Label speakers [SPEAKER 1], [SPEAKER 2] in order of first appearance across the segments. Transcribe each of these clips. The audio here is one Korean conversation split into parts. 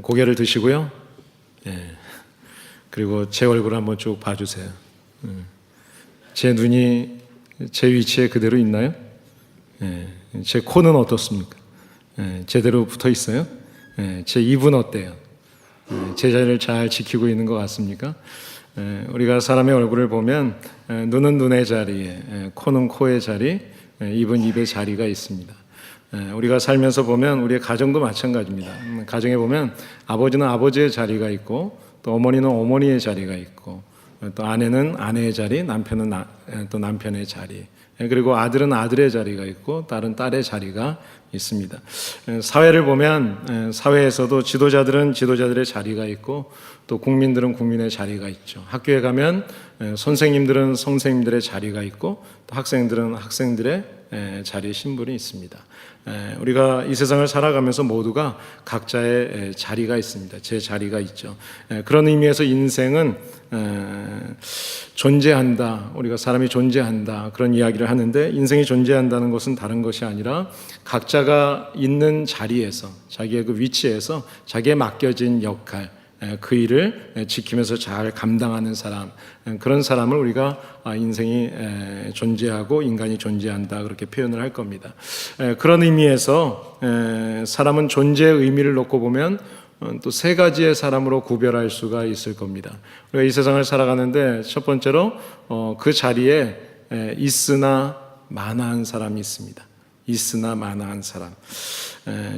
[SPEAKER 1] 고개를 드시고요. 그리고 제 얼굴을 한번 쭉 봐주세요. 제 눈이 제 위치에 그대로 있나요? 제 코는 어떻습니까? 제대로 붙어 있어요? 제 입은 어때요? 제 자리를 잘 지키고 있는 것 같습니까? 우리가 사람의 얼굴을 보면 눈은 눈의 자리에, 코는 코의 자리, 입은 입의 자리가 있습니다. 우리가 살면서 보면 우리의 가정도 마찬가지입니다. 가정에 보면 아버지는 아버지의 자리가 있고 또 어머니는 어머니의 자리가 있고 또 아내는 아내의 자리, 남편은 또 남편의 자리, 그리고 아들은 아들의 자리가 있고 딸은 딸의 자리가 있습니다. 사회를 보면 사회에서도 지도자들은 지도자들의 자리가 있고 또 국민들은 국민의 자리가 있죠. 학교에 가면 선생님들은 선생님들의 자리가 있고 또 학생들은 학생들의 자리, 신분이 있습니다. 우리가 이 세상을 살아가면서 모두가 각자의 자리가 있습니다. 제 자리가 있죠. 그런 의미에서 인생은 존재한다. 우리가 사람이 존재한다. 그런 이야기를 하는데 인생이 존재한다는 것은 다른 것이 아니라 각자가 있는 자리에서 자기의 그 위치에서 자기에 맡겨진 역할, 그 일을 지키면서 잘 감당하는 사람, 그런 사람을 우리가 인생이 존재하고 인간이 존재한다 그렇게 표현을 할 겁니다. 그런 의미에서 사람은 존재의 의미를 놓고 보면 또 세 가지의 사람으로 구별할 수가 있을 겁니다. 우리가 이 세상을 살아가는데 첫 번째로 그 자리에 있으나 마나한 사람이 있습니다. 있으나 마나한 사람,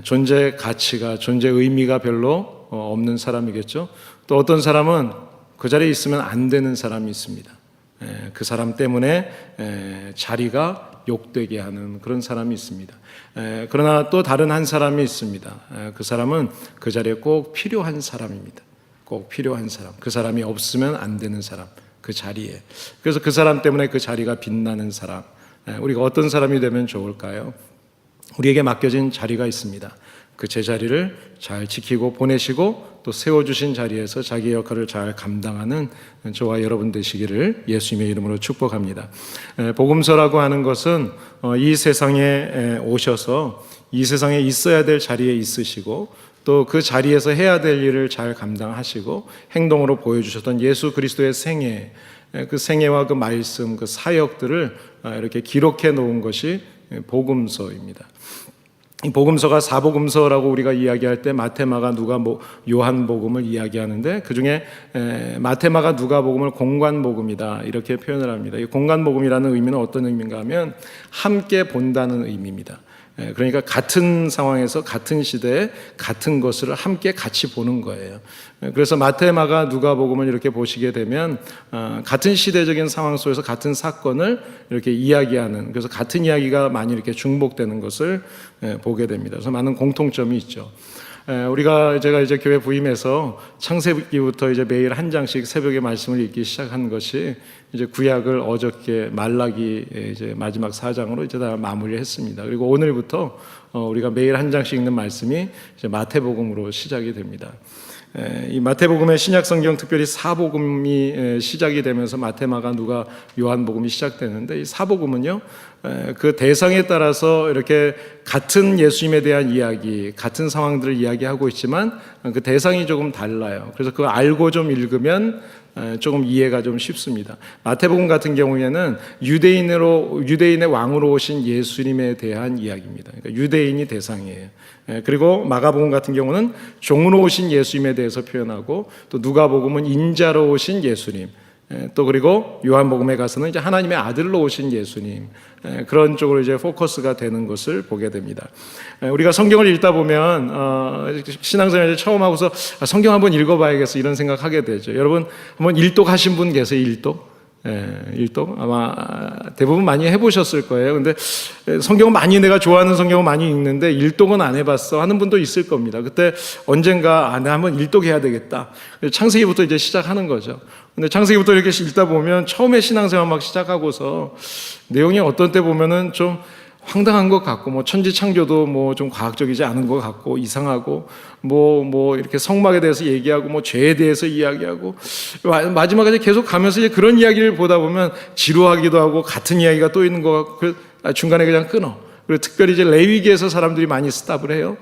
[SPEAKER 1] 존재 가치가, 존재 의미가 별로 없는 사람이겠죠. 또 어떤 사람은 그 자리에 있으면 안 되는 사람이 있습니다. 그 사람 때문에 자리가 욕되게 하는 그런 사람이 있습니다. 그러나 또 다른 한 사람이 있습니다. 그 사람은 그 자리에 꼭 필요한 사람입니다. 꼭 필요한 사람, 그 사람이 없으면 안 되는 사람, 그 자리에. 그래서 그 사람 때문에 그 자리가 빛나는 사람. 우리가 어떤 사람이 되면 좋을까요? 우리에게 맡겨진 자리가 있습니다. 그 제자리를 잘 지키고 보내시고 또 세워주신 자리에서 자기의 역할을 잘 감당하는 저와 여러분 되시기를 예수님의 이름으로 축복합니다. 복음서라고 하는 것은 이 세상에 오셔서 이 세상에 있어야 될 자리에 있으시고 또 그 자리에서 해야 될 일을 잘 감당하시고 행동으로 보여주셨던 예수 그리스도의 생애, 그 생애와 그 말씀, 그 사역들을 이렇게 기록해 놓은 것이 복음서입니다. 이 복음서가 사복음서라고 우리가 이야기할 때 마태마가 누가 요한복음을 이야기하는데 그중에 마태마가 누가복음을 공관복음이다 이렇게 표현을 합니다. 이 공관복음이라는 의미는 어떤 의미인가 하면 함께 본다는 의미입니다. 그러니까 같은 상황에서 같은 시대에 같은 것을 함께 같이 보는 거예요. 그래서 마태마가 누가복음을 이렇게 보시게 되면 같은 시대적인 상황 속에서 같은 사건을 이렇게 이야기하는, 그래서 같은 이야기가 많이 이렇게 중복되는 것을 보게 됩니다. 그래서 많은 공통점이 있죠. 제가 이제 교회 부임해서 창세기부터 이제 매일 한 장씩 새벽에 말씀을 읽기 시작한 것이 이제 구약을 어저께 말라기 이제 마지막 4장으로 이제 다 마무리했습니다. 그리고 오늘부터 우리가 매일 한 장씩 읽는 말씀이 이제 마태복음으로 시작이 됩니다. 이 마태복음의 신약성경 특별히 사복음이 시작이 되면서 마태마가 누가 요한복음이 시작되는데 이 사복음은요 그 대상에 따라서 이렇게 같은 예수님에 대한 이야기, 같은 상황들을 이야기하고 있지만 그 대상이 조금 달라요. 그래서 그거 알고 좀 읽으면 조금 이해가 좀 쉽습니다. 마태복음 같은 경우에는 유대인의 왕으로 오신 예수님에 대한 이야기입니다. 그러니까 유대인이 대상이에요. 그리고 마가복음 같은 경우는 종으로 오신 예수님에 대해서 표현하고 또 누가복음은 인자로 오신 예수님, 또 그리고 요한복음에 가서는 이제 하나님의 아들로 오신 예수님, 그런 쪽으로 이제 포커스가 되는 것을 보게 됩니다. 우리가 성경을 읽다 보면 신앙생활을 처음 하고서 성경 한번 읽어봐야겠어 이런 생각하게 되죠. 여러분 한번 일독하신 분 계세요? 일독 아마 대부분 많이 해보셨을 거예요. 근데 성경은 많이 내가 좋아하는 성경은 많이 읽는데 일독은 안 해봤어 하는 분도 있을 겁니다. 그때 언젠가 내가 한번 일독해야 되겠다. 창세기부터 이제 시작하는 거죠. 근데 창세기부터 이렇게 읽다 보면 처음에 신앙생활 막 시작하고서 내용이 어떤 때 보면은 좀 황당한 것 같고, 뭐 천지창조도 뭐 좀 과학적이지 않은 것 같고, 이상하고, 뭐 이렇게 성막에 대해서 얘기하고, 뭐 죄에 대해서 이야기하고, 마지막까지 계속 가면서 이제 그런 이야기를 보다 보면 지루하기도 하고, 같은 이야기가 또 있는 것 같고, 중간에 그냥 끊어. 그리고 특별히 이제 레위기에서 사람들이 많이 스탑을 해요.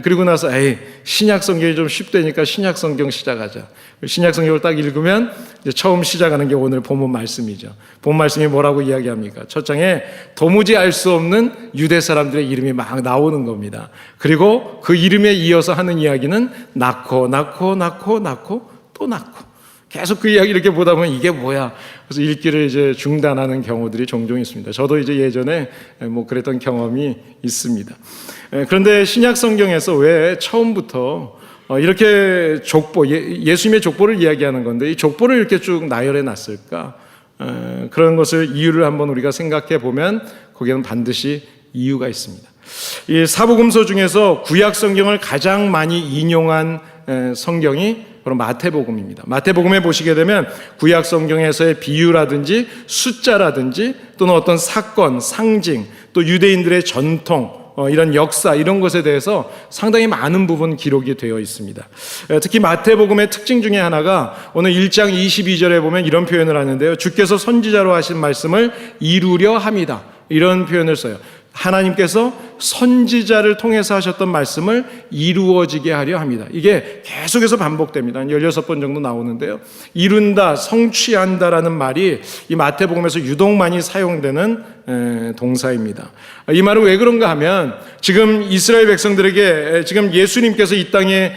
[SPEAKER 1] 그리고 나서 신약 성경이 좀 쉽다니까 신약 성경 시작하자. 신약 성경을 딱 읽으면 이제 처음 시작하는 게 오늘 본문 말씀이죠. 본문 말씀이 뭐라고 이야기합니까? 첫 장에 도무지 알 수 없는 유대 사람들의 이름이 막 나오는 겁니다. 그리고 그 이름에 이어서 하는 이야기는 낳고 또 낳고 계속 그 이야기 이렇게 보다 보면 이게 뭐야? 그래서 읽기를 이제 중단하는 경우들이 종종 있습니다. 저도 이제 예전에 그랬던 경험이 있습니다. 그런데 신약 성경에서 왜 처음부터 이렇게 족보, 예수님의 족보를 이야기하는 건데 이 족보를 이렇게 쭉 나열해 놨을까? 그런 것을 이유를 한번 우리가 생각해 보면 거기에는 반드시 이유가 있습니다. 이 사복음서 중에서 구약 성경을 가장 많이 인용한 성경이 바로 마태복음입니다. 마태복음에 보시게 되면 구약 성경에서의 비유라든지 숫자라든지 또는 어떤 사건, 상징, 또 유대인들의 전통, 이런 역사 이런 것에 대해서 상당히 많은 부분 기록이 되어 있습니다. 특히 마태복음의 특징 중에 하나가 오늘 1장 22절에 보면 이런 표현을 하는데요. 주께서 선지자로 하신 말씀을 이루려 함이다. 이런 표현을 써요. 하나님께서 선지자를 통해서 하셨던 말씀을 이루어지게 하려 합니다. 이게 계속해서 반복됩니다. 16번 정도 나오는데요. 이룬다, 성취한다라는 말이 이 마태복음에서 유독 많이 사용되는 동사입니다. 이 말은 왜 그런가 하면 지금 이스라엘 백성들에게 지금 예수님께서 이 땅에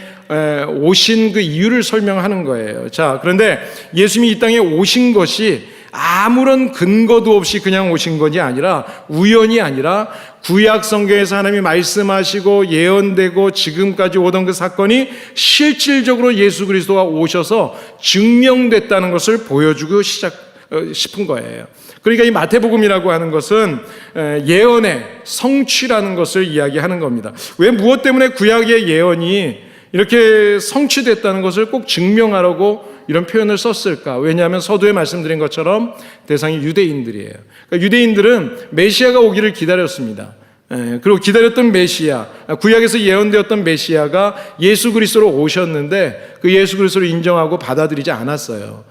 [SPEAKER 1] 오신 그 이유를 설명하는 거예요. 자, 그런데 예수님이 이 땅에 오신 것이 아무런 근거도 없이 그냥 오신 것이 아니라 우연이 아니라 구약 성경에서 하나님이 말씀하시고 예언되고 지금까지 오던 그 사건이 실질적으로 예수 그리스도가 오셔서 증명됐다는 것을 보여주고 싶은 거예요. 그러니까 이 마태복음이라고 하는 것은 예언의 성취라는 것을 이야기하는 겁니다. 왜 무엇 때문에 구약의 예언이 이렇게 성취됐다는 것을 꼭 증명하라고 이런 표현을 썼을까? 왜냐하면 서두에 말씀드린 것처럼 대상이 유대인들이에요. 그러니까 유대인들은 메시아가 오기를 기다렸습니다. 그리고 기다렸던 메시아, 구약에서 예언되었던 메시아가 예수 그리스도로 오셨는데 그 예수 그리스도를 인정하고 받아들이지 않았어요.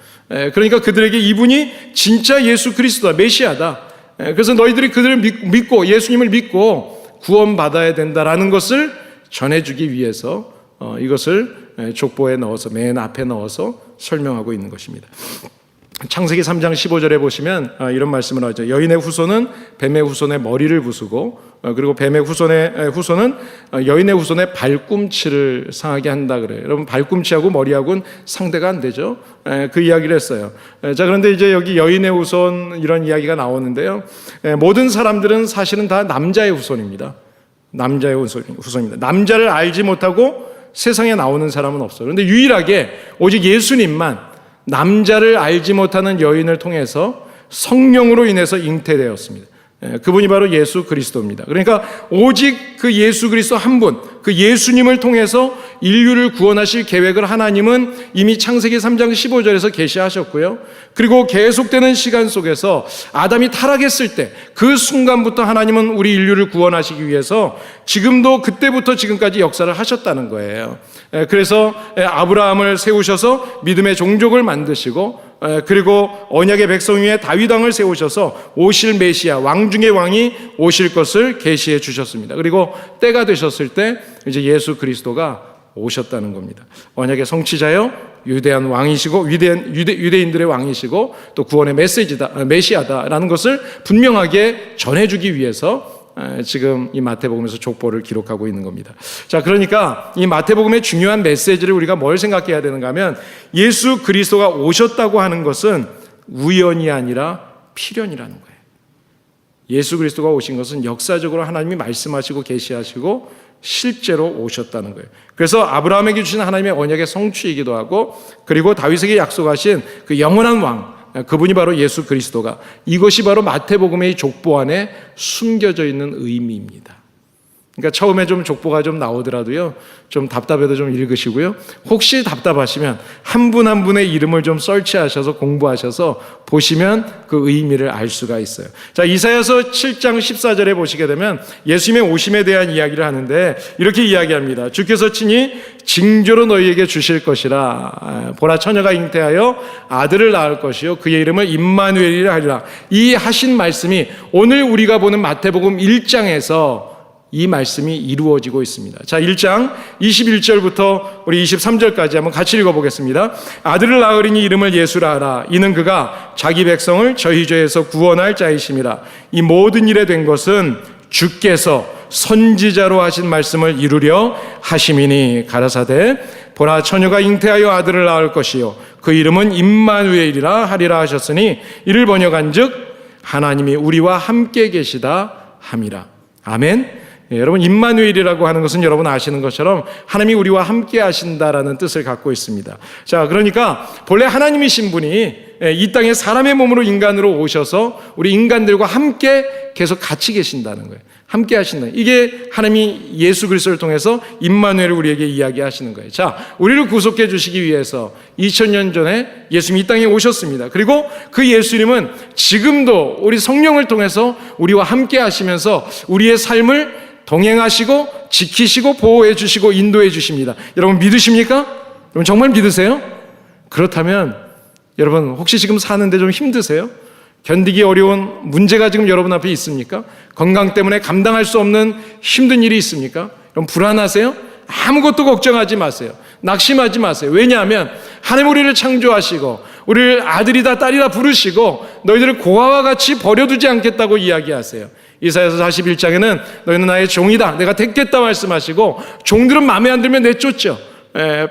[SPEAKER 1] 그러니까 그들에게 이분이 진짜 예수 그리스도다, 메시아다. 그래서 너희들이 그들을 믿고 예수님을 믿고 구원받아야 된다라는 것을 전해주기 위해서 이것을 족보에 넣어서 맨 앞에 넣어서 설명하고 있는 것입니다. 창세기 3장 15절에 보시면 이런 말씀을 하죠. 여인의 후손은 뱀의 후손의 머리를 부수고 그리고 뱀의 후손은 여인의 후손의 발꿈치를 상하게 한다 그래요. 여러분 발꿈치하고 머리하고는 상대가 안 되죠. 그 이야기를 했어요. 자, 그런데 이제 여기 여인의 후손 이런 이야기가 나오는데요. 모든 사람들은 사실은 다 남자의 후손입니다. 남자의 후손입니다. 남자를 알지 못하고 세상에 나오는 사람은 없어요. 그런데 유일하게 오직 예수님만 남자를 알지 못하는 여인을 통해서 성령으로 인해서 잉태되었습니다. 그분이 바로 예수 그리스도입니다. 그러니까 오직 그 예수 그리스도 한 분, 그 예수님을 통해서 인류를 구원하실 계획을 하나님은 이미 창세기 3장 15절에서 계시하셨고요. 그리고 계속되는 시간 속에서 아담이 타락했을 때 그 순간부터 하나님은 우리 인류를 구원하시기 위해서 지금도 그때부터 지금까지 역사를 하셨다는 거예요. 그래서 아브라함을 세우셔서 믿음의 종족을 만드시고 그리고 언약의 백성 위에 다윗 왕을 세우셔서 오실 메시아, 왕 중의 왕이 오실 것을 계시해 주셨습니다. 그리고 때가 되셨을 때 이제 예수 그리스도가 오셨다는 겁니다. 언약의 성취자요, 유대한 왕이시고 유대인들의 왕이시고 또 구원의 메시아다라는 것을 분명하게 전해주기 위해서 지금 이 마태복음에서 족보를 기록하고 있는 겁니다. 자, 그러니까 이 마태복음의 중요한 메시지를 우리가 뭘 생각해야 되는가 하면 예수 그리스도가 오셨다고 하는 것은 우연이 아니라 필연이라는 거예요. 예수 그리스도가 오신 것은 역사적으로 하나님이 말씀하시고 계시하시고 실제로 오셨다는 거예요. 그래서 아브라함에게 주신 하나님의 언약의 성취이기도 하고 그리고 다윗에게 약속하신 그 영원한 왕, 그분이 바로 예수 그리스도가, 이것이 바로 마태복음의 족보 안에 숨겨져 있는 의미입니다. 그러니까 처음에 좀 족보가 좀 나오더라도요, 좀 답답해도 좀 읽으시고요. 혹시 답답하시면 한 분 한 분의 이름을 좀 설치하셔서 공부하셔서 보시면 그 의미를 알 수가 있어요. 자, 이사야서 7장 14절에 보시게 되면 예수님의 오심에 대한 이야기를 하는데 이렇게 이야기합니다. 주께서 친히 징조로 너희에게 주실 것이라. 보라, 처녀가 잉태하여 아들을 낳을 것이요 그의 이름을 임마누엘이라 하리라. 이 하신 말씀이 오늘 우리가 보는 마태복음 1장에서 이 말씀이 이루어지고 있습니다. 자, 1장 21절부터 우리 23절까지 한번 같이 읽어보겠습니다. 아들을 낳으리니 이름을 예수라 하라. 이는 그가 자기 백성을 저희 죄에서 구원할 자이심이라. 이 모든 일에 된 것은 주께서 선지자로 하신 말씀을 이루려 하심이니 가라사대 보라, 처녀가 잉태하여 아들을 낳을 것이요 그 이름은 임마누엘이라 하리라 하셨으니 이를 번역한즉 하나님이 우리와 함께 계시다 함이라. 아멘. 예, 여러분, 임마누엘이라고 하는 것은 여러분 아시는 것처럼 하나님이 우리와 함께 하신다라는 뜻을 갖고 있습니다. 자, 그러니까 본래 하나님이신 분이 이 땅에 사람의 몸으로 인간으로 오셔서 우리 인간들과 함께 계속 같이 계신다는 거예요. 함께 하신다. 이게 하나님이 예수 그리스도를 통해서 임마누엘을 우리에게 이야기하시는 거예요. 자, 우리를 구속해 주시기 위해서 2000년 전에 예수님이 이 땅에 오셨습니다. 그리고 그 예수님은 지금도 우리 성령을 통해서 우리와 함께 하시면서 우리의 삶을 동행하시고 지키시고 보호해 주시고 인도해 주십니다. 여러분 믿으십니까? 여러분 정말 믿으세요? 그렇다면 여러분 혹시 지금 사는데 좀 힘드세요? 견디기 어려운 문제가 지금 여러분 앞에 있습니까? 건강 때문에 감당할 수 없는 힘든 일이 있습니까? 여러분 불안하세요? 아무것도 걱정하지 마세요. 낙심하지 마세요. 왜냐하면 하나님 우리를 창조하시고 우리를 아들이다 딸이다 부르시고 너희들을 고아와 같이 버려두지 않겠다고 이야기하세요. 이사야서 41장에는 너희는 나의 종이다 내가 택겠다 말씀하시고 종들은 마음에 안 들면 내쫓죠.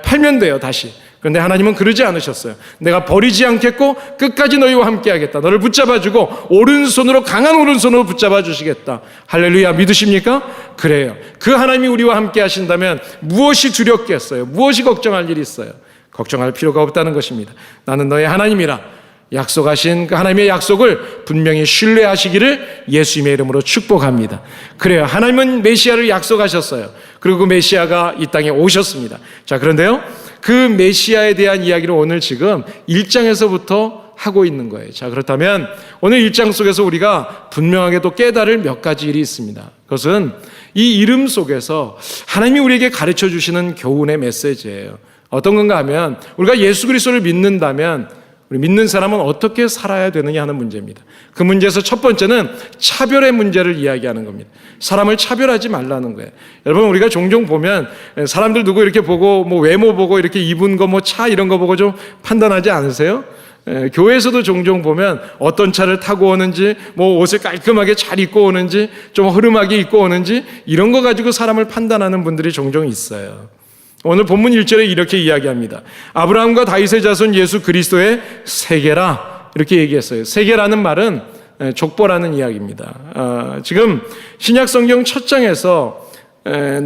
[SPEAKER 1] 팔면 돼요 다시. 그런데 하나님은 그러지 않으셨어요. 내가 버리지 않겠고 끝까지 너희와 함께 하겠다. 너를 붙잡아주고 오른손으로 강한 오른손으로 붙잡아 주시겠다. 할렐루야. 믿으십니까? 그래요. 그 하나님이 우리와 함께 하신다면 무엇이 두렵겠어요? 무엇이 걱정할 일이 있어요? 걱정할 필요가 없다는 것입니다. 나는 너의 하나님이라 약속하신 그 하나님의 약속을 분명히 신뢰하시기를 예수님의 이름으로 축복합니다. 그래요. 하나님은 메시아를 약속하셨어요. 그리고 그 메시아가 이 땅에 오셨습니다. 자, 그런데요, 그 메시아에 대한 이야기를 오늘 지금 1장에서부터 하고 있는 거예요. 자, 그렇다면 오늘 1장 속에서 우리가 분명하게도 깨달을 몇 가지 일이 있습니다. 그것은 이 이름 속에서 하나님이 우리에게 가르쳐 주시는 교훈의 메시지예요. 어떤 건가 하면 우리가 예수 그리스도를 믿는다면 우리 믿는 사람은 어떻게 살아야 되느냐 하는 문제입니다. 그 문제에서 첫 번째는 차별의 문제를 이야기하는 겁니다. 사람을 차별하지 말라는 거예요. 여러분 우리가 종종 보면 사람들 누구 이렇게 보고 뭐 외모 보고 이렇게 입은 거 뭐 차 이런 거 보고 좀 판단하지 않으세요? 교회에서도 종종 보면 어떤 차를 타고 오는지 뭐 옷을 깔끔하게 잘 입고 오는지 좀 흐름하게 입고 오는지 이런 거 가지고 사람을 판단하는 분들이 종종 있어요. 오늘 본문 1절에 이렇게 이야기합니다. 아브라함과 다윗의 자손 예수 그리스도의 세계라 이렇게 얘기했어요. 세계라는 말은 족보라는 이야기입니다. 지금 신약 성경 첫 장에서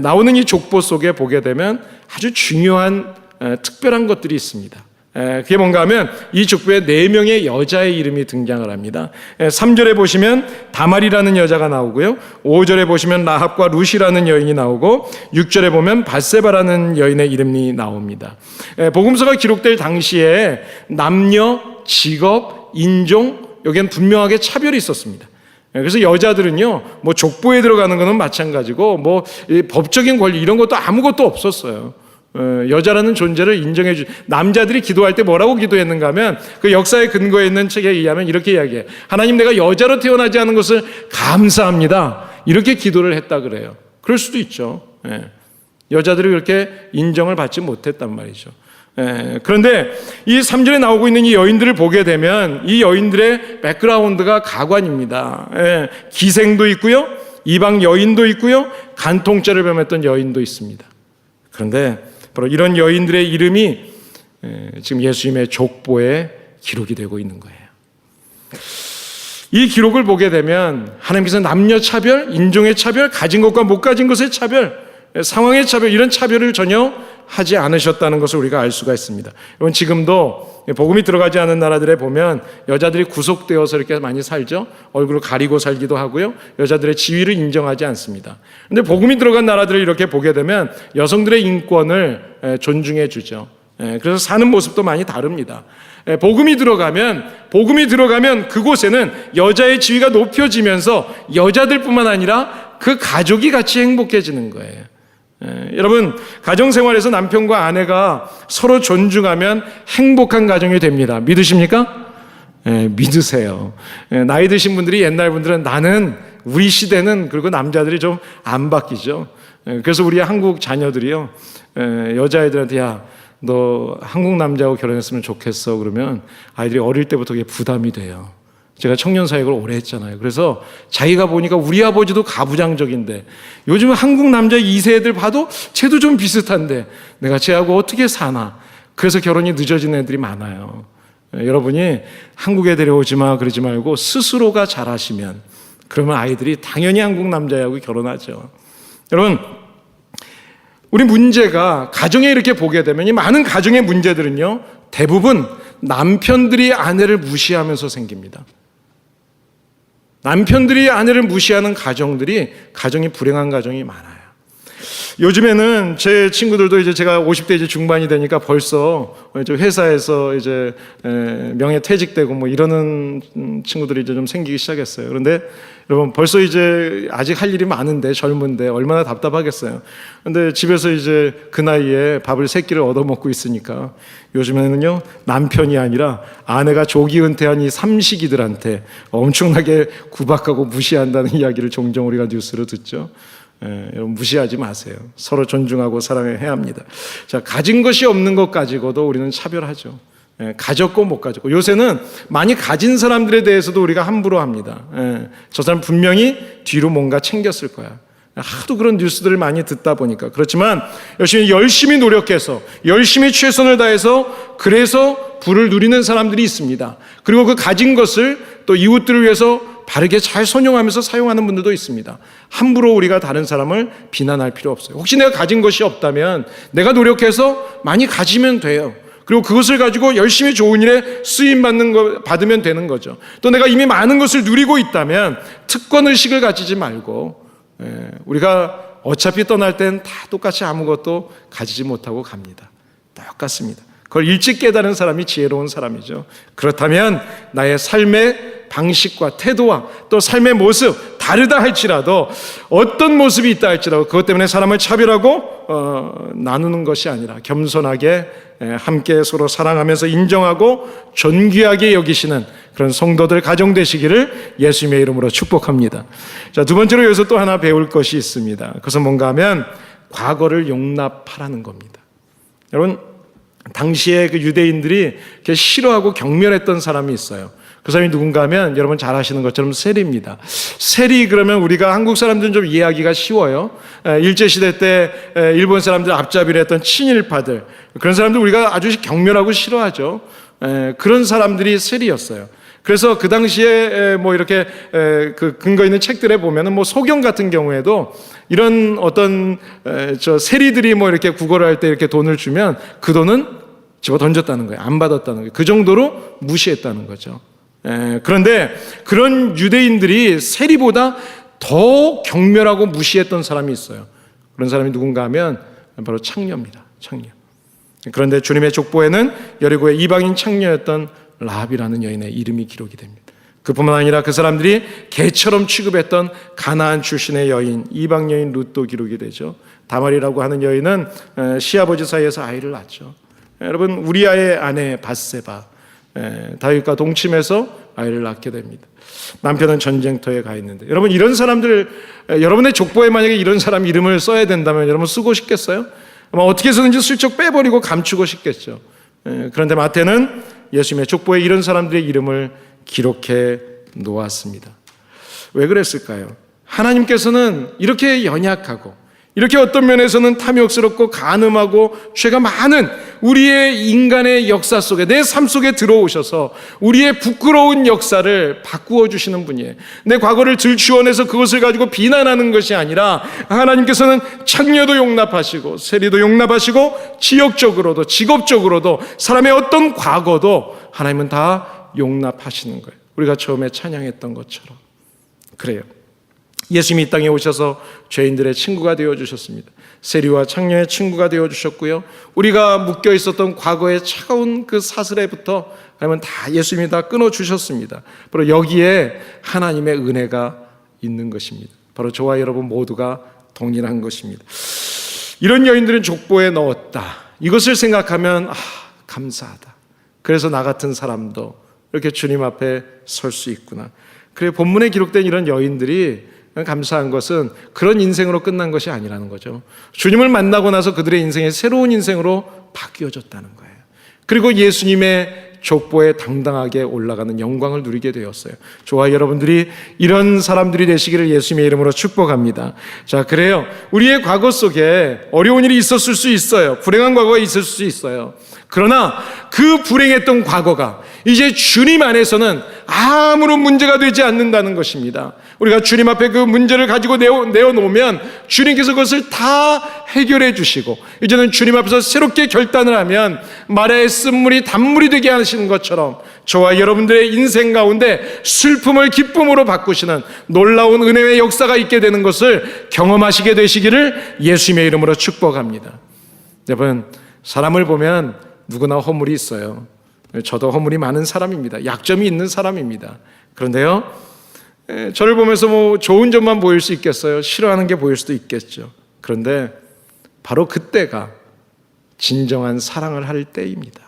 [SPEAKER 1] 나오는 이 족보 속에 보게 되면 아주 중요한 특별한 것들이 있습니다. 그게 뭔가 하면 이 족보에 4명의 여자의 이름이 등장을 합니다. 3절에 보시면 다말이라는 여자가 나오고요. 5절에 보시면 라합과 룻이라는 여인이 나오고 6절에 보면 밧세바라는 여인의 이름이 나옵니다. 복음서가 기록될 당시에 남녀, 직업, 인종 여기엔 분명하게 차별이 있었습니다. 그래서 여자들은요, 뭐 족보에 들어가는 것은 마찬가지고 뭐 법적인 권리 이런 것도 아무것도 없었어요. 여자라는 존재를 인정해 남자들이 기도할 때 뭐라고 기도했는가 하면 그 역사에 근거해 있는 책에 의하면 이렇게 이야기해요. 하나님 내가 여자로 태어나지 않은 것을 감사합니다. 이렇게 기도를 했다 그래요. 그럴 수도 있죠. 여자들이 그렇게 인정을 받지 못했단 말이죠. 그런데 이 3절에 나오고 있는 이 여인들을 보게 되면 이 여인들의 백그라운드가 가관입니다. 기생도 있고요, 이방 여인도 있고요, 간통죄를 범했던 여인도 있습니다. 그런데 바로 이런 여인들의 이름이 지금 예수님의 족보에 기록이 되고 있는 거예요. 이 기록을 보게 되면 하나님께서 남녀 차별, 인종의 차별, 가진 것과 못 가진 것의 차별, 상황의 차별 이런 차별을 전혀 하지 않으셨다는 것을 우리가 알 수가 있습니다. 여러분, 지금도 복음이 들어가지 않은 나라들에 보면 여자들이 구속되어서 이렇게 많이 살죠. 얼굴을 가리고 살기도 하고요. 여자들의 지위를 인정하지 않습니다. 그런데 복음이 들어간 나라들을 이렇게 보게 되면 여성들의 인권을 존중해 주죠. 그래서 사는 모습도 많이 다릅니다. 복음이 들어가면 그곳에는 여자의 지위가 높여지면서 여자들뿐만 아니라 그 가족이 같이 행복해지는 거예요. 여러분, 가정생활에서 남편과 아내가 서로 존중하면 행복한 가정이 됩니다. 믿으십니까? 믿으세요. 나이 드신 분들이, 옛날 분들은 나는, 우리 시대는, 그리고 남자들이 좀 안 바뀌죠. 그래서 우리 한국 자녀들이요, 여자애들한테 야, 너 한국 남자하고 결혼했으면 좋겠어 그러면 아이들이 어릴 때부터 그게 부담이 돼요. 제가 청년사역을 오래 했잖아요. 그래서 자기가 보니까 우리 아버지도 가부장적인데 요즘 한국 남자 2세들 봐도 쟤도 좀 비슷한데 내가 쟤하고 어떻게 사나. 그래서 결혼이 늦어지는 애들이 많아요. 여러분이 한국에 데려오지 마 그러지 말고 스스로가 잘하시면 그러면 아이들이 당연히 한국 남자하고 결혼하죠. 여러분, 우리 문제가 가정에 이렇게 보게 되면 이 많은 가정의 문제들은요, 대부분 남편들이 아내를 무시하면서 생깁니다. 남편들이 아내를 무시하는 가정이 불행한 가정이 많아요. 요즘에는 제 친구들도 이제 제가 50대 이제 중반이 되니까 벌써 회사에서 이제 명예 퇴직되고 뭐 이러는 친구들이 이제 좀 생기기 시작했어요. 그런데 여러분, 벌써 이제 아직 할 일이 많은데, 젊은데 얼마나 답답하겠어요. 그런데 집에서 이제 그 나이에 밥을 3끼를 얻어먹고 있으니까 요즘에는요, 남편이 아니라 아내가 조기 은퇴한 이 삼식이들한테 엄청나게 구박하고 무시한다는 이야기를 종종 우리가 뉴스로 듣죠. 여러분, 무시하지 마세요. 서로 존중하고 사랑해야 합니다. 자, 가진 것이 없는 것 가지고도 우리는 차별하죠. 가졌고 못 가졌고. 요새는 많이 가진 사람들에 대해서도 우리가 함부로 합니다. 저 사람 분명히 뒤로 뭔가 챙겼을 거야. 하도 그런 뉴스들을 많이 듣다 보니까. 그렇지만 열심히 노력해서 열심히 최선을 다해서 그래서 부를 누리는 사람들이 있습니다. 그리고 그 가진 것을 또 이웃들을 위해서 바르게 잘 선용하면서 사용하는 분들도 있습니다. 함부로 우리가 다른 사람을 비난할 필요 없어요. 혹시 내가 가진 것이 없다면 내가 노력해서 많이 가지면 돼요. 그리고 그것을 가지고 열심히 좋은 일에 쓰임 받으면 되는 거죠. 또 내가 이미 많은 것을 누리고 있다면 특권의식을 가지지 말고, 우리가 어차피 떠날 땐 다 똑같이 아무것도 가지지 못하고 갑니다. 똑같습니다. 그걸 일찍 깨달은 사람이 지혜로운 사람이죠. 그렇다면 나의 삶의 방식과 태도와 또 삶의 모습 다르다 할지라도, 어떤 모습이 있다 할지라도 그것 때문에 사람을 차별하고 나누는 것이 아니라 겸손하게 함께 서로 사랑하면서 인정하고 존귀하게 여기시는 그런 성도들 가정 되시기를 예수님의 이름으로 축복합니다. 자, 두 번째로 여기서 또 하나 배울 것이 있습니다. 그것은 뭔가 하면 과거를 용납하라는 겁니다. 여러분, 당시에 그 유대인들이 이렇게 싫어하고 경멸했던 사람이 있어요. 그 사람이 누군가 하면 여러분 잘 아시는 것처럼 세리입니다. 세리 그러면 우리가 한국 사람들은 좀 이해하기가 쉬워요. 일제시대 때 일본 사람들 앞잡이를 했던 친일파들, 그런 사람들 우리가 아주 경멸하고 싫어하죠. 그런 사람들이 세리였어요. 그래서 그 당시에 뭐 이렇게 그 근거 있는 책들에 보면은 뭐 소경 같은 경우에도 이런 어떤 세리들이 뭐 이렇게 구걸을 할 때 이렇게 돈을 주면 그 돈은 집어 던졌다는 거예요. 안 받았다는 거예요. 그 정도로 무시했다는 거죠. 그런데 그런 유대인들이 세리보다 더 경멸하고 무시했던 사람이 있어요. 그런 사람이 누군가 하면 바로 창녀입니다. 창녀. 그런데 주님의 족보에는 여리고의 이방인 창녀였던 라합이라는 여인의 이름이 기록이 됩니다. 그뿐만 아니라 그 사람들이 개처럼 취급했던 가나안 출신의 여인, 이방 여인 룻도 기록이 되죠. 다말이라고 하는 여인은 시아버지 사이에서 아이를 낳죠. 여러분, 우리아의 아내 밧세바, 다윗과 동침해서 아이를 낳게 됩니다. 남편은 전쟁터에 가 있는데, 여러분, 이런 사람들, 여러분의 족보에 만약에 이런 사람 이름을 써야 된다면 여러분 쓰고 싶겠어요? 아마 어떻게 해서든지 슬쩍 빼버리고 감추고 싶겠죠. 그런데 마태는 예수님의 족보에 이런 사람들의 이름을 기록해 놓았습니다. 왜 그랬을까요? 하나님께서는 이렇게 연약하고, 이렇게 어떤 면에서는 탐욕스럽고 간음하고 죄가 많은 우리의 인간의 역사 속에, 내 삶 속에 들어오셔서 우리의 부끄러운 역사를 바꾸어 주시는 분이에요. 내 과거를 들추어내서 그것을 가지고 비난하는 것이 아니라 하나님께서는 창녀도 용납하시고 세리도 용납하시고 지역적으로도 직업적으로도 사람의 어떤 과거도 하나님은 다 용납하시는 거예요. 우리가 처음에 찬양했던 것처럼. 그래요. 예수님이 이 땅에 오셔서 죄인들의 친구가 되어주셨습니다. 세리와 창녀의 친구가 되어주셨고요. 우리가 묶여 있었던 과거의 차가운 그 사슬에부터 하나님은 다 예수님이 다 끊어주셨습니다. 바로 여기에 하나님의 은혜가 있는 것입니다. 바로 저와 여러분 모두가 동일한 것입니다. 이런 여인들은 족보에 넣었다. 이것을 생각하면 감사하다. 그래서 나 같은 사람도 이렇게 주님 앞에 설 수 있구나. 그래, 본문에 기록된 이런 여인들이 감사한 것은 그런 인생으로 끝난 것이 아니라는 거죠. 주님을 만나고 나서 그들의 인생이 새로운 인생으로 바뀌어졌다는 거예요. 그리고 예수님의 족보에 당당하게 올라가는 영광을 누리게 되었어요. 저와 여러분들이 이런 사람들이 되시기를 예수님의 이름으로 축복합니다. 자, 그래요. 우리의 과거 속에 어려운 일이 있었을 수 있어요. 불행한 과거가 있을 수 있어요. 그러나 그 불행했던 과거가 이제 주님 안에서는 아무런 문제가 되지 않는다는 것입니다. 우리가 주님 앞에 그 문제를 가지고 내어놓으면 주님께서 그것을 다 해결해 주시고 이제는 주님 앞에서 새롭게 결단을 하면 말의 쓴물이 단물이 되게 하시는 것처럼 저와 여러분들의 인생 가운데 슬픔을 기쁨으로 바꾸시는 놀라운 은혜의 역사가 있게 되는 것을 경험하시게 되시기를 예수님의 이름으로 축복합니다. 여러분, 사람을 보면 누구나 허물이 있어요. 저도 허물이 많은 사람입니다. 약점이 있는 사람입니다. 그런데요, 저를 보면서 뭐 좋은 점만 보일 수 있겠어요? 싫어하는 게 보일 수도 있겠죠. 그런데 바로 그때가 진정한 사랑을 할 때입니다.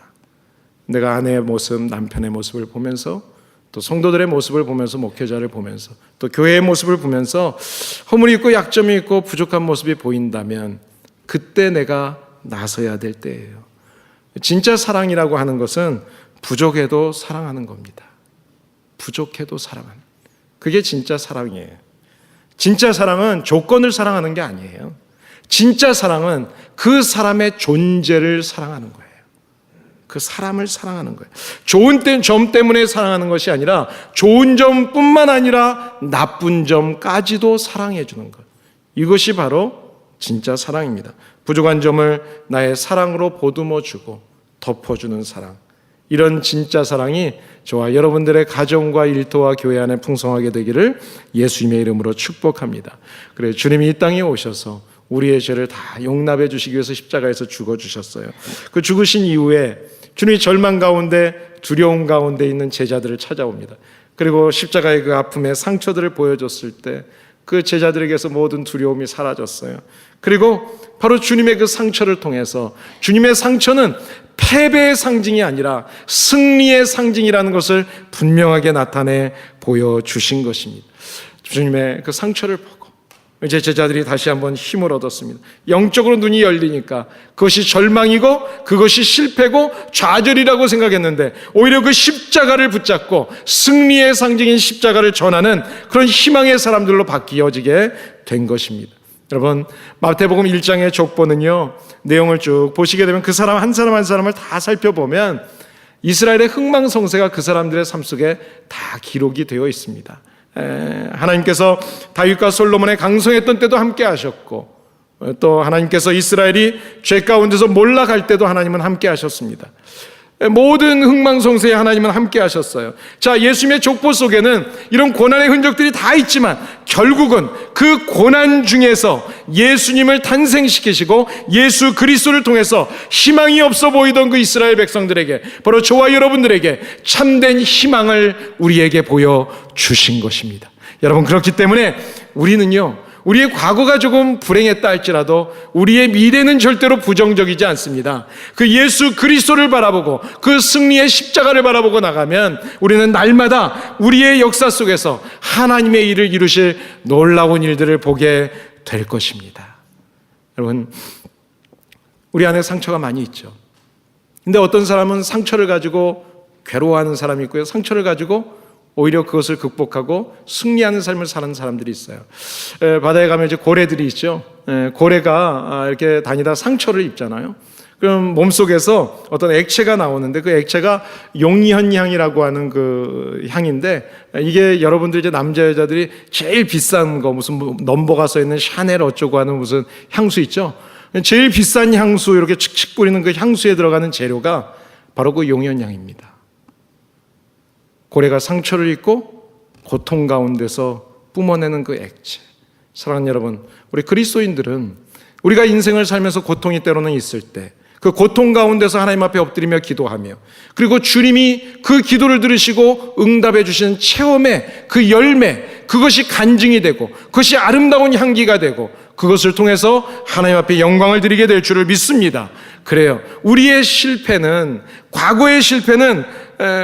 [SPEAKER 1] 내가 아내의 모습, 남편의 모습을 보면서 또 성도들의 모습을 보면서 목회자를 보면서 또 교회의 모습을 보면서 허물이 있고 약점이 있고 부족한 모습이 보인다면 그때 내가 나서야 될 때예요. 진짜 사랑이라고 하는 것은 부족해도 사랑하는 겁니다. 부족해도 사랑하는. 그게 진짜 사랑이에요. 진짜 사랑은 조건을 사랑하는 게 아니에요. 진짜 사랑은 그 사람의 존재를 사랑하는 거예요. 그 사람을 사랑하는 거예요. 좋은 점 때문에 사랑하는 것이 아니라 좋은 점뿐만 아니라 나쁜 점까지도 사랑해 주는 것. 이것이 바로 진짜 사랑입니다. 부족한 점을 나의 사랑으로 보듬어 주고 덮어주는 사랑. 이런 진짜 사랑이 저와 여러분들의 가정과 일터와 교회 안에 풍성하게 되기를 예수님의 이름으로 축복합니다. 그래, 주님이 이 땅에 오셔서 우리의 죄를 다 용납해 주시기 위해서 십자가에서 죽어주셨어요. 그 죽으신 이후에 주님이 절망 가운데 두려움 가운데 있는 제자들을 찾아옵니다. 그리고 십자가의 그 아픔의 상처들을 보여줬을 때 그 제자들에게서 모든 두려움이 사라졌어요. 그리고 바로 주님의 그 상처를 통해서 주님의 상처는 패배의 상징이 아니라 승리의 상징이라는 것을 분명하게 나타내 보여주신 것입니다. 주님의 그 상처를 보고 이제 제자들이 다시 한번 힘을 얻었습니다. 영적으로 눈이 열리니까 그것이 절망이고 그것이 실패고 좌절이라고 생각했는데 오히려 그 십자가를 붙잡고 승리의 상징인 십자가를 전하는 그런 희망의 사람들로 바뀌어지게 된 것입니다. 여러분, 마태복음 1장의 족보는요, 내용을 쭉 보시게 되면 그 사람 한 사람 한 사람을 다 살펴보면 이스라엘의 흥망성쇠가 그 사람들의 삶 속에 다 기록이 되어 있습니다. 하나님께서 다윗과 솔로몬의 강성했던 때도 함께 하셨고 또 하나님께서 이스라엘이 죄 가운데서 몰락할 때도 하나님은 함께 하셨습니다. 모든 흥망성쇠에 하나님은 함께 하셨어요. 자, 예수님의 족보 속에는 이런 고난의 흔적들이 다 있지만 결국은 그 고난 중에서 예수님을 탄생시키시고 예수 그리스도를 통해서 희망이 없어 보이던 그 이스라엘 백성들에게, 바로 저와 여러분들에게 참된 희망을 우리에게 보여주신 것입니다. 여러분, 그렇기 때문에 우리는요, 우리의 과거가 조금 불행했다 할지라도 우리의 미래는 절대로 부정적이지 않습니다. 그 예수 그리스도를 바라보고 그 승리의 십자가를 바라보고 나가면 우리는 날마다 우리의 역사 속에서 하나님의 일을 이루실 놀라운 일들을 보게 될 것입니다. 여러분, 우리 안에 상처가 많이 있죠. 근데 어떤 사람은 상처를 가지고 괴로워하는 사람이 있고요, 상처를 가지고 오히려 그것을 극복하고 승리하는 삶을 사는 사람들이 있어요. 바다에 가면 이제 고래들이 있죠. 고래가 이렇게 다니다 상처를 입잖아요. 그럼 몸속에서 어떤 액체가 나오는데 그 액체가 용현향이라고 하는 그 향인데, 이게 여러분들 이제 남자 여자들이 제일 비싼 거 무슨 넘버가 써 있는 샤넬 어쩌고 하는 무슨 향수 있죠. 제일 비싼 향수 이렇게 칙칙 뿌리는 그 향수에 들어가는 재료가 바로 그 용현향입니다. 고래가 상처를 입고 고통 가운데서 뿜어내는 그 액체. 사랑하는 여러분, 우리 그리스도인들은 우리가 인생을 살면서 고통이 때로는 있을 때 그 고통 가운데서 하나님 앞에 엎드리며 기도하며, 그리고 주님이 그 기도를 들으시고 응답해 주시는 체험의 그 열매, 그것이 간증이 되고 그것이 아름다운 향기가 되고 그것을 통해서 하나님 앞에 영광을 드리게 될 줄을 믿습니다. 그래요. 우리의 실패는, 과거의 실패는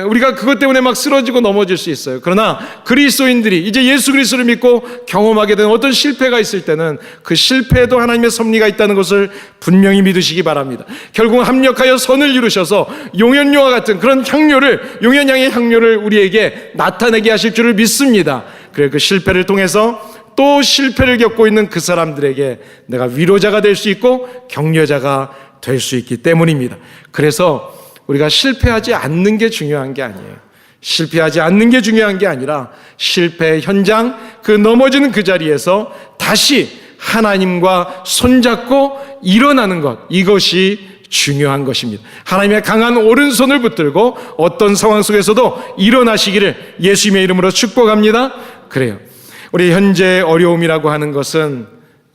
[SPEAKER 1] 우리가 그것 때문에 막 쓰러지고 넘어질 수 있어요. 그러나 그리스도인들이 이제 예수 그리스도를 믿고 경험하게 된 어떤 실패가 있을 때는 그 실패에도 하나님의 섭리가 있다는 것을 분명히 믿으시기 바랍니다. 결국 합력하여 선을 이루셔서 용현료와 같은 그런 향료를, 용현향의 향료를 우리에게 나타내게 하실 줄을 믿습니다. 그래, 그 실패를 통해서 또 실패를 겪고 있는 그 사람들에게 내가 위로자가 될 수 있고 격려자가 될 수 있기 때문입니다. 그래서 우리가 실패하지 않는 게 중요한 게 아니에요. 실패하지 않는 게 중요한 게 아니라 실패 현장, 그 넘어지는 그 자리에서 다시 하나님과 손잡고 일어나는 것, 이것이 중요한 것입니다. 하나님의 강한 오른손을 붙들고 어떤 상황 속에서도 일어나시기를 예수님의 이름으로 축복합니다. 그래요. 우리 현재 어려움이라고 하는 것은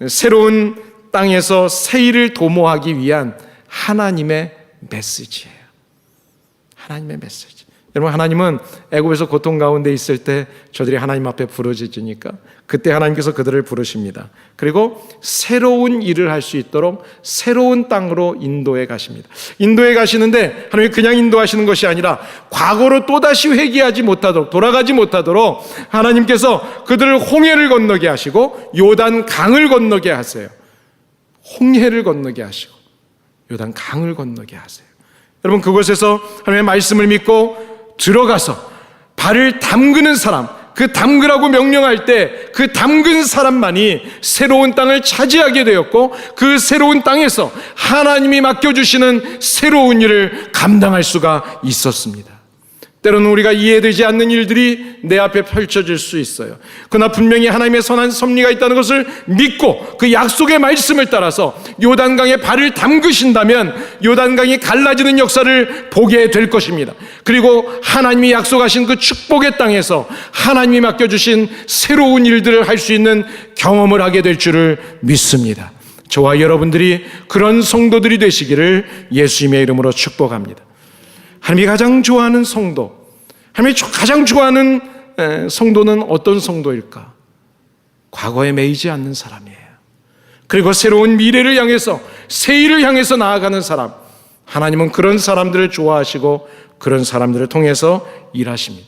[SPEAKER 1] 새로운 땅에서 새 일을 도모하기 위한 하나님의 메시지예요. 하나님의 메시지. 여러분, 하나님은 애굽에서 고통 가운데 있을 때 저들이 하나님 앞에 부르짖으니까 그때 하나님께서 그들을 부르십니다. 그리고 새로운 일을 할 수 있도록 새로운 땅으로 인도해 가십니다. 인도해 가시는데 하나님이 그냥 인도하시는 것이 아니라 과거로 또다시 회귀하지 못하도록, 돌아가지 못하도록 하나님께서 그들을 홍해를 건너게 하시고 요단 강을 건너게 하세요. 홍해를 건너게 하시고 요단 강을 건너게 하세요. 여러분, 그곳에서 하나님의 말씀을 믿고 들어가서 발을 담그는 사람, 그 담그라고 명령할 때 그 담근 사람만이 새로운 땅을 차지하게 되었고, 그 새로운 땅에서 하나님이 맡겨주시는 새로운 일을 감당할 수가 있었습니다. 때로는 우리가 이해되지 않는 일들이 내 앞에 펼쳐질 수 있어요. 그러나 분명히 하나님의 선한 섭리가 있다는 것을 믿고 그 약속의 말씀을 따라서 요단강에 발을 담그신다면 요단강이 갈라지는 역사를 보게 될 것입니다. 그리고 하나님이 약속하신 그 축복의 땅에서 하나님이 맡겨주신 새로운 일들을 할 수 있는 경험을 하게 될 줄을 믿습니다. 저와 여러분들이 그런 성도들이 되시기를 예수님의 이름으로 축복합니다. 하나님이 가장 좋아하는 성도, 하나님이 가장 좋아하는 성도는 어떤 성도일까? 과거에 매이지 않는 사람이에요. 그리고 새로운 미래를 향해서, 새 일을 향해서 나아가는 사람, 하나님은 그런 사람들을 좋아하시고 그런 사람들을 통해서 일하십니다.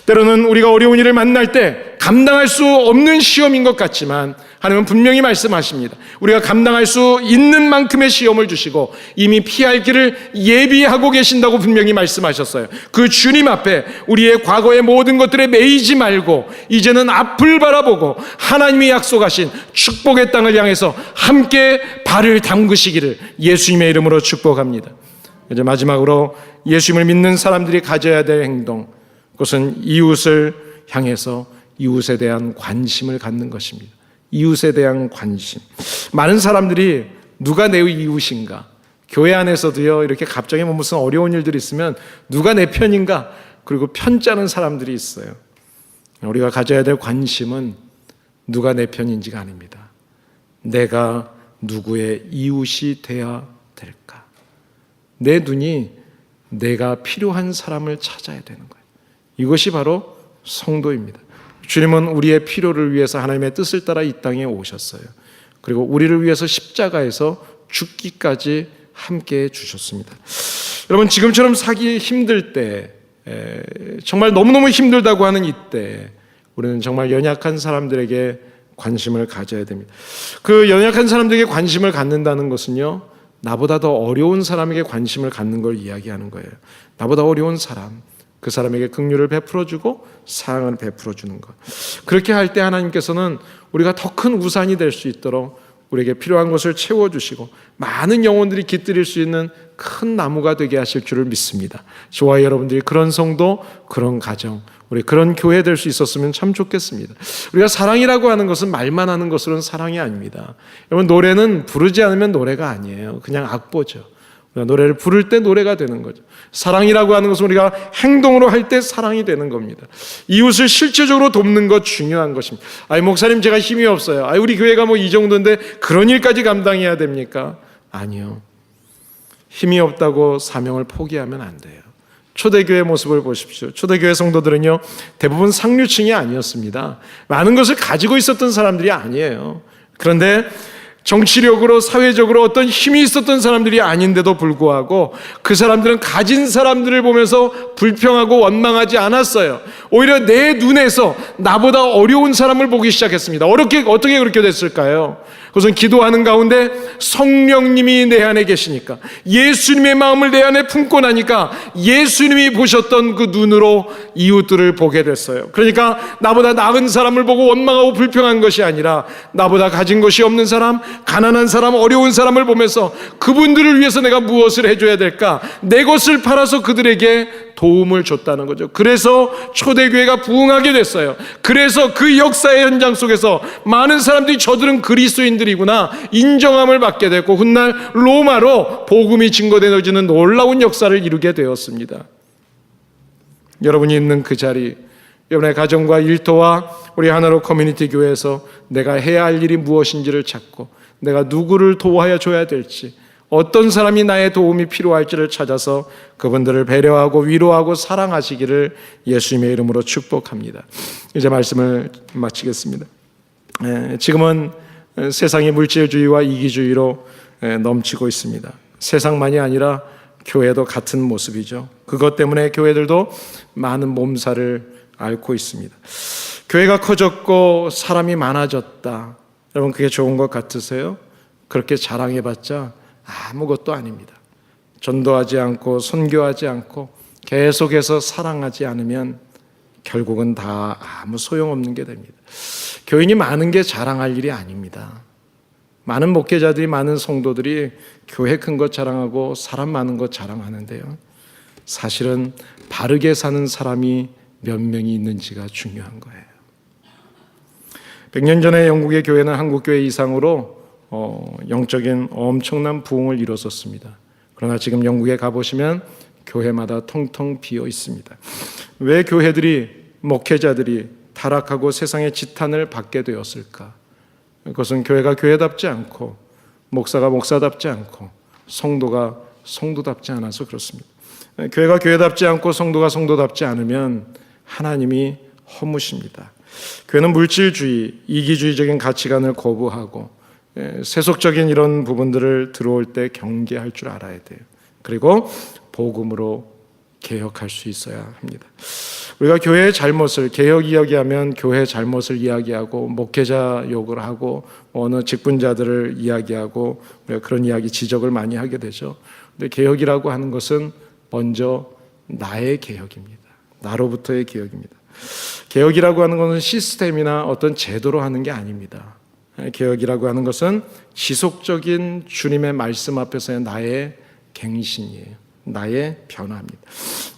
[SPEAKER 1] 때로는 우리가 어려운 일을 만날 때 감당할 수 없는 시험인 것 같지만 하나님은 분명히 말씀하십니다. 우리가 감당할 수 있는 만큼의 시험을 주시고 이미 피할 길을 예비하고 계신다고 분명히 말씀하셨어요. 그 주님 앞에 우리의 과거의 모든 것들에 매이지 말고 이제는 앞을 바라보고 하나님이 약속하신 축복의 땅을 향해서 함께 발을 담그시기를 예수님의 이름으로 축복합니다. 이제 마지막으로 예수님을 믿는 사람들이 가져야 될 행동, 그것은 이웃을 향해서 이웃에 대한 관심을 갖는 것입니다. 이웃에 대한 관심. 많은 사람들이 누가 내 이웃인가, 교회 안에서도요, 이렇게 갑자기 뭐 무슨 어려운 일들이 있으면 누가 내 편인가, 그리고 편 짜는 사람들이 있어요. 우리가 가져야 될 관심은 누가 내 편인지가 아닙니다. 내가 누구의 이웃이 되어야 될까? 내 눈이 내가 필요한 사람을 찾아야 되는 거예요. 이것이 바로 성도입니다. 주님은 우리의 필요를 위해서 하나님의 뜻을 따라 이 땅에 오셨어요. 그리고 우리를 위해서 십자가에서 죽기까지 함께 주셨습니다. 여러분, 지금처럼 살기 힘들 때, 정말 너무너무 힘들다고 하는 이때 우리는 정말 연약한 사람들에게 관심을 가져야 됩니다. 그 연약한 사람들에게 관심을 갖는다는 것은요, 나보다 더 어려운 사람에게 관심을 갖는 걸 이야기하는 거예요. 나보다 어려운 사람, 그 사람에게 긍휼을 베풀어주고 사랑을 베풀어주는 것. 그렇게 할 때 하나님께서는 우리가 더 큰 우산이 될 수 있도록 우리에게 필요한 것을 채워주시고 많은 영혼들이 깃들일 수 있는 큰 나무가 되게 하실 줄을 믿습니다. 저와 여러분들이 그런 성도, 그런 가정, 우리 그런 교회 될 수 있었으면 참 좋겠습니다. 우리가 사랑이라고 하는 것은 말만 하는 것으로는 사랑이 아닙니다. 여러분, 노래는 부르지 않으면 노래가 아니에요. 그냥 악보죠. 우리가 노래를 부를 때 노래가 되는 거죠. 사랑이라고 하는 것은 우리가 행동으로 할 때 사랑이 되는 겁니다. 이웃을 실제적으로 돕는 것 중요한 것입니다. 목사님 제가 힘이 없어요. 우리 교회가 뭐 이 정도인데 그런 일까지 감당해야 됩니까? 아니요. 힘이 없다고 사명을 포기하면 안 돼요. 초대교회 모습을 보십시오. 초대교회 성도들은요, 대부분 상류층이 아니었습니다. 많은 것을 가지고 있었던 사람들이 아니에요. 그런데 정치력으로, 사회적으로 어떤 힘이 있었던 사람들이 아닌데도 불구하고 그 사람들은 가진 사람들을 보면서 불평하고 원망하지 않았어요. 오히려 내 눈에서 나보다 어려운 사람을 보기 시작했습니다. 어떻게 그렇게 됐을까요? 그것은 기도하는 가운데 성령님이 내 안에 계시니까, 예수님의 마음을 내 안에 품고 나니까 예수님이 보셨던 그 눈으로 이웃들을 보게 됐어요. 그러니까 나보다 나은 사람을 보고 원망하고 불평한 것이 아니라 나보다 가진 것이 없는 사람, 가난한 사람, 어려운 사람을 보면서 그분들을 위해서 내가 무엇을 해줘야 될까? 내 것을 팔아서 그들에게 도움을 줬다는 거죠. 그래서 초대교회가 부흥하게 됐어요. 그래서 그 역사의 현장 속에서 많은 사람들이 저들은 그리스도인들이구나 인정함을 받게 됐고, 훗날 로마로 복음이 증거되어지는 놀라운 역사를 이루게 되었습니다. 여러분이 있는 그 자리, 여러분의 가정과 일터와 우리 하나로 커뮤니티 교회에서 내가 해야 할 일이 무엇인지를 찾고 내가 누구를 도와야 줘야 될지, 어떤 사람이 나의 도움이 필요할지를 찾아서 그분들을 배려하고 위로하고 사랑하시기를 예수님의 이름으로 축복합니다. 이제 말씀을 마치겠습니다. 지금은 세상이 물질주의와 이기주의로 넘치고 있습니다. 세상만이 아니라 교회도 같은 모습이죠. 그것 때문에 교회들도 많은 몸살을 앓고 있습니다. 교회가 커졌고 사람이 많아졌다. 여러분, 그게 좋은 것 같으세요? 그렇게 자랑해봤자 아무것도 아닙니다. 전도하지 않고 선교하지 않고 계속해서 사랑하지 않으면 결국은 다 아무 소용없는 게 됩니다. 교인이 많은 게 자랑할 일이 아닙니다. 많은 목회자들이, 많은 성도들이 교회 큰 것 자랑하고 사람 많은 것 자랑하는데요, 사실은 바르게 사는 사람이 몇 명이 있는지가 중요한 거예요. 100년 전에 영국의 교회는 한국 교회 이상으로 영적인 엄청난 부흥을 이뤘었습니다. 그러나 지금 영국에 가보시면 교회마다 텅텅 비어 있습니다. 왜 교회들이, 목회자들이 타락하고 세상의 지탄을 받게 되었을까? 그것은 교회가 교회답지 않고 목사가 목사답지 않고 성도가 성도답지 않아서 그렇습니다. 교회가 교회답지 않고 성도가 성도답지 않으면 하나님이 허무십니다. 교회는 물질주의, 이기주의적인 가치관을 거부하고 세속적인 이런 부분들을 들어올 때 경계할 줄 알아야 돼요. 그리고 복음으로 개혁할 수 있어야 합니다. 우리가 교회의 잘못을, 개혁 이야기하면 교회의 잘못을 이야기하고 목회자 욕을 하고 어느 직분자들을 이야기하고 우리가 그런 이야기, 지적을 많이 하게 되죠. 근데 개혁이라고 하는 것은 먼저 나의 개혁입니다. 나로부터의 개혁입니다. 개혁이라고 하는 것은 시스템이나 어떤 제도로 하는 게 아닙니다. 개혁이라고 하는 것은 지속적인 주님의 말씀 앞에서의 나의 갱신이에요. 나의 변화입니다.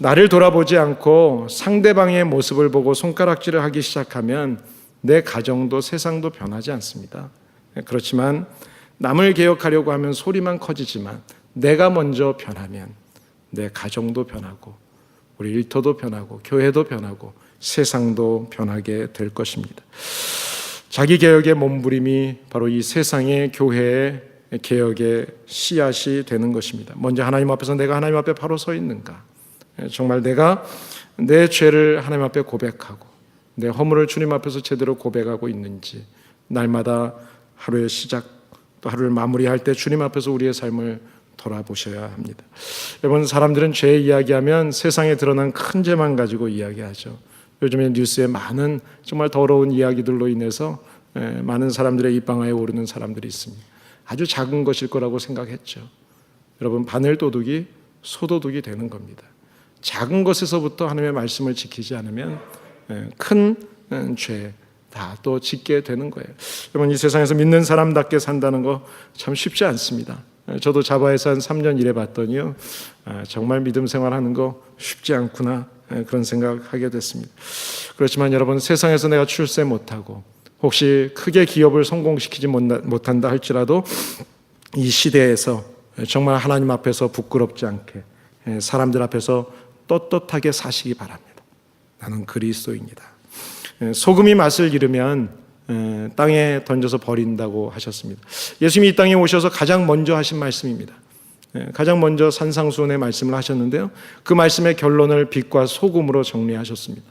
[SPEAKER 1] 나를 돌아보지 않고 상대방의 모습을 보고 손가락질을 하기 시작하면 내 가정도 세상도 변하지 않습니다. 그렇지만 남을 개혁하려고 하면 소리만 커지지만 내가 먼저 변하면 내 가정도 변하고 우리 일터도 변하고 교회도 변하고 세상도 변하게 될 것입니다. 자기 개혁의 몸부림이 바로 이 세상의 교회의 개혁의 씨앗이 되는 것입니다. 먼저 하나님 앞에서 내가 하나님 앞에 바로 서 있는가? 정말 내가 내 죄를 하나님 앞에 고백하고 내 허물을 주님 앞에서 제대로 고백하고 있는지, 날마다 하루의 시작 또 하루를 마무리할 때 주님 앞에서 우리의 삶을 돌아보셔야 합니다. 여러분, 사람들은 죄 이야기하면 세상에 드러난 큰 죄만 가지고 이야기하죠. 요즘에 뉴스에 많은 정말 더러운 이야기들로 인해서 많은 사람들의 입방아에 오르는 사람들이 있습니다. 아주 작은 것일 거라고 생각했죠. 여러분, 바늘도둑이 소도둑이 되는 겁니다. 작은 것에서부터 하나님의 말씀을 지키지 않으면 큰 죄, 다 또 짓게 되는 거예요. 여러분, 이 세상에서 믿는 사람답게 산다는 거 참 쉽지 않습니다. 저도 자바에서 한 3년 일해봤더니요, 정말 믿음 생활하는 거 쉽지 않구나, 그런 생각하게 됐습니다. 그렇지만 여러분, 세상에서 내가 출세 못하고 혹시 크게 기업을 성공시키지 못한다 할지라도 이 시대에서 정말 하나님 앞에서 부끄럽지 않게 사람들 앞에서 떳떳하게 사시기 바랍니다. 나는 그리스도입니다. 소금이 맛을 잃으면 땅에 던져서 버린다고 하셨습니다. 예수님이 이 땅에 오셔서 가장 먼저 하신 말씀입니다. 가장 먼저 산상수훈의 말씀을 하셨는데요, 그 말씀의 결론을 빛과 소금으로 정리하셨습니다.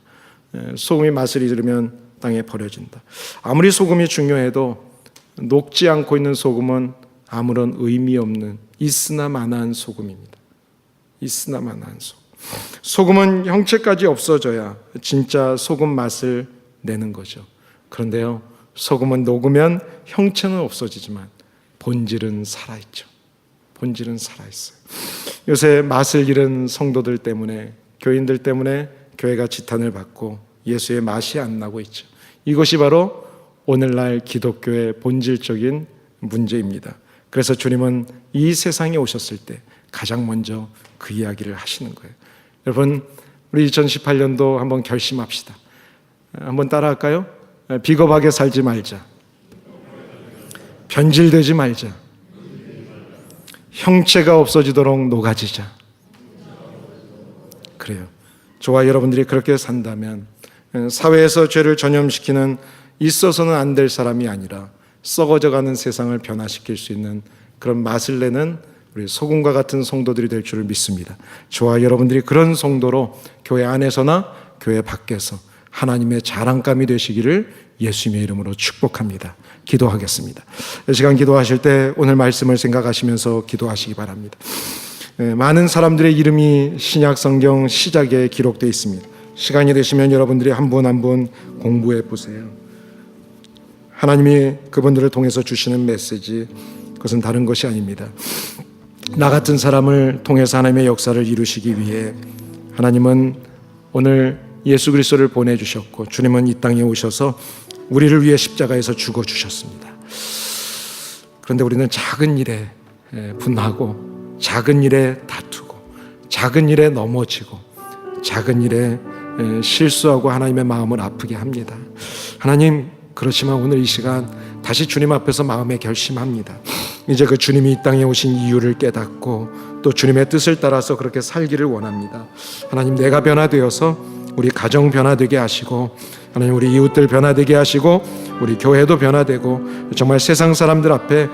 [SPEAKER 1] 소금이 맛을 잃으면 땅에 버려진다. 아무리 소금이 중요해도 녹지 않고 있는 소금은 아무런 의미 없는 있으나 마나한 소금입니다. 있으나 마나한 소금. 소금은 형체까지 없어져야 진짜 소금 맛을 내는 거죠. 그런데요, 소금은 녹으면 형체는 없어지지만 본질은 살아있죠. 본질은 살아있어요. 요새 맛을 잃은 성도들 때문에, 교인들 때문에 교회가 지탄을 받고 예수의 맛이 안 나고 있죠. 이것이 바로 오늘날 기독교의 본질적인 문제입니다. 그래서 주님은 이 세상에 오셨을 때 가장 먼저 그 이야기를 하시는 거예요. 여러분, 우리 2018년도 한번 결심합시다. 한번 따라할까요? 비겁하게 살지 말자. 변질되지 말자. 형체가 없어지도록 녹아지자. 그래요. 저와 여러분들이 그렇게 산다면 사회에서 죄를 전염시키는 있어서는 안 될 사람이 아니라 썩어져가는 세상을 변화시킬 수 있는 그런 맛을 내는 우리 소금과 같은 성도들이 될 줄을 믿습니다. 저와 여러분들이 그런 성도로 교회 안에서나 교회 밖에서 하나님의 자랑감이 되시기를 예수님의 이름으로 축복합니다. 기도하겠습니다. 이 시간 기도하실 때 오늘 말씀을 생각하시면서 기도하시기 바랍니다. 많은 사람들의 이름이 신약 성경 시작에 기록되어 있습니다. 시간이 되시면 여러분들이 한 분 한 분 공부해 보세요. 하나님이 그분들을 통해서 주시는 메시지, 그것은 다른 것이 아닙니다. 나 같은 사람을 통해서 하나님의 역사를 이루시기 위해 하나님은 오늘 예수 그리스도를 보내주셨고, 주님은 이 땅에 오셔서 우리를 위해 십자가에서 죽어주셨습니다. 그런데 우리는 작은 일에 분하고, 작은 일에 다투고, 작은 일에 넘어지고, 작은 일에 실수하고 하나님의 마음을 아프게 합니다. 하나님, 그렇지만 오늘 이 시간 다시 주님 앞에서 마음에 결심합니다. 이제 그 주님이 이 땅에 오신 이유를 깨닫고 또 주님의 뜻을 따라서 그렇게 살기를 원합니다. 하나님, 내가 변화되어서 우리 가정 변화되게 하시고, 하나님 우리 이웃들 변화되게 하시고, 우리 교회도 변화되고 정말 세상 사람들 앞에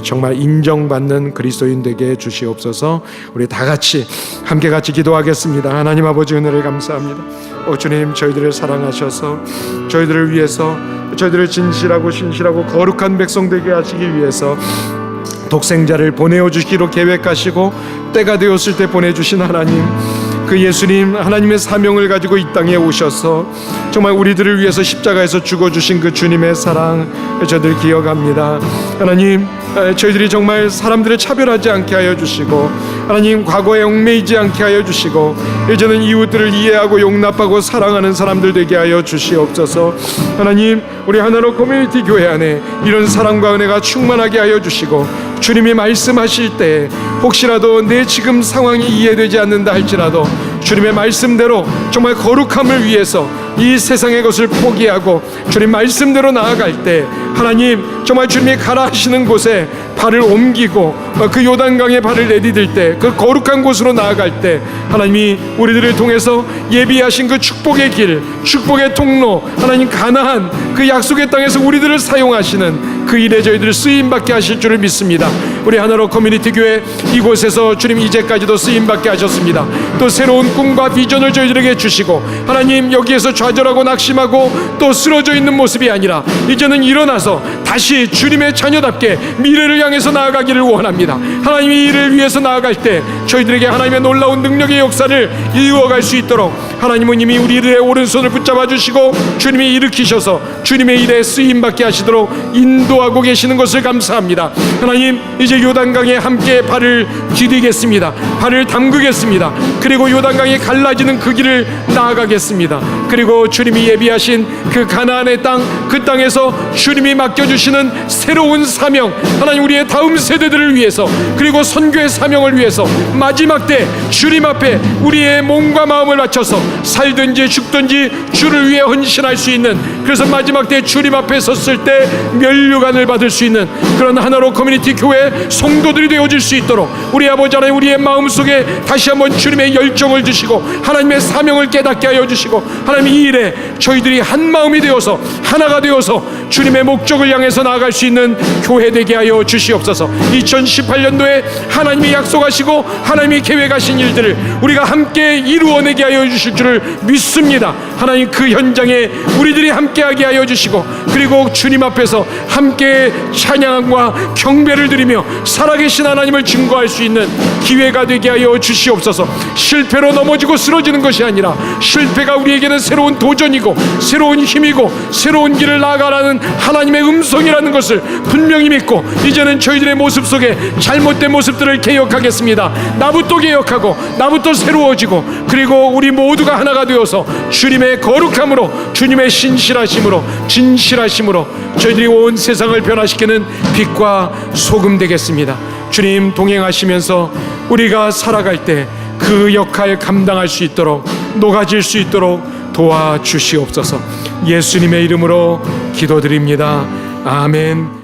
[SPEAKER 1] 정말 인정받는 그리스도인 되게 주시옵소서. 우리 다 같이 함께 같이 기도하겠습니다. 하나님 아버지, 은혜를 감사합니다. 주님, 저희들을 사랑하셔서 저희들을 위해서, 저희들을 진실하고 신실하고 거룩한 백성 되게 하시기 위해서 독생자를 보내어 주시기로 계획하시고 때가 되었을 때 보내주신 하나님, 그 예수님, 하나님의 사명을 가지고 이 땅에 오셔서 정말 우리들을 위해서 십자가에서 죽어주신 그 주님의 사랑, 저희들 기억합니다. 하나님, 저희들이 정말 사람들을 차별하지 않게 하여 주시고, 하나님 과거에 얽매이지 않게 하여 주시고, 이제는 이웃들을 이해하고 용납하고 사랑하는 사람들 되게 하여 주시옵소서. 하나님, 우리 하나로 커뮤니티 교회 안에 이런 사랑과 은혜가 충만하게 하여 주시고, 주님이 말씀하실 때 혹시라도 내 지금 상황이 이해되지 않는다 할지라도 주님의 말씀대로 정말 거룩함을 위해서 이 세상의 것을 포기하고 주님 말씀대로 나아갈 때, 하나님 정말 주님이 가라 하시는 곳에 발을 옮기고 그 요단강에 발을 내디딜 때, 그 거룩한 곳으로 나아갈 때 하나님이 우리들을 통해서 예비하신 그 축복의 길, 축복의 통로, 하나님 가나안 그 약속의 땅에서 우리들을 사용하시는 그 일에 저희들을 쓰임받게 하실 줄을 믿습니다. 우리 하나로 커뮤니티 교회 이곳에서 주님 이제까지도 쓰임받게 하셨습니다. 또 새로운 꿈과 비전을 저희들에게 주시고, 하나님 여기에서 좌절하고 낙심하고 또 쓰러져 있는 모습이 아니라 이제는 일어나서 다시 주님의 자녀답게 미래를 향해서 나아가기를 원합니다. 하나님이 이를 위해서 나아갈 때 저희들에게 하나님의 놀라운 능력의 역사를 이루어갈 수 있도록 하나님은 이미 우리들의 오른손을 붙잡아 주시고 주님이 일으키셔서 주님의 일에 쓰임받게 하시도록 인도하고 계시는 것을 감사합니다. 하나님, 이제 요단강에 함께 발을 디디겠습니다. 발을 담그겠습니다. 그리고 요단강이 갈라지는 그 길을 나아가겠습니다. 그리고 주님이 예비하신 그 가나안의 땅, 그 땅에서 주님이 맡겨주시는 새로운 사명, 하나님 우리의 다음 세대들을 위해서, 그리고 선교의 사명을 위해서 마지막 때 주님 앞에 우리의 몸과 마음을 바쳐서 살든지 죽든지 주를 위해 헌신할 수 있는, 그래서 마지막 때 주님 앞에 섰을 때 면류관을 받을 수 있는 그런 하나로 커뮤니티 교회 성도들이 되어질 수 있도록 우리 아버지 하나님, 우리의 마음속에 다시 한번 주님의 열정을 주시고 하나님의 사명을 깨닫게 하여 주시고, 하나님 이 일에 저희들이 한 마음이 되어서 하나가 되어서 주님의 목적을 향해서 나아갈 수 있는 교회 되게 하여 주시옵소서. 2018년도에 하나님이 약속하시고 하나님이 계획하신 일들을 우리가 함께 이루어내게 하여 주실 줄을 믿습니다. 하나님, 그 현장에 우리들이 함께하게 하여 주시고, 그리고 주님 앞에서 함께 찬양과 경배를 드리며 살아계신 하나님을 증거할 수 있는 기회가 되게 하여 주시옵소서. 실패로 넘어지고 쓰러지는 것이 아니라 실패가 우리에게는 새로운 도전이고 새로운 힘이고 새로운 길을 나아가라는 하나님의 음성이라는 것을 분명히 믿고, 이제는 저희들의 모습 속에 잘못된 모습들을 개혁하겠습니다. 나부터 개혁하고 나부터 새로워지고, 그리고 우리 모두가 하나가 되어서 주님의 거룩함으로, 주님의 신실하심으로, 진실하심으로 저희들이 온 세상을 변화시키는 빛과 소금 되겠습니다. 주님, 동행하시면서 우리가 살아갈 때 그 역할 감당할 수 있도록, 녹아질 수 있도록 도와주시옵소서. 예수님의 이름으로 기도드립니다. 아멘.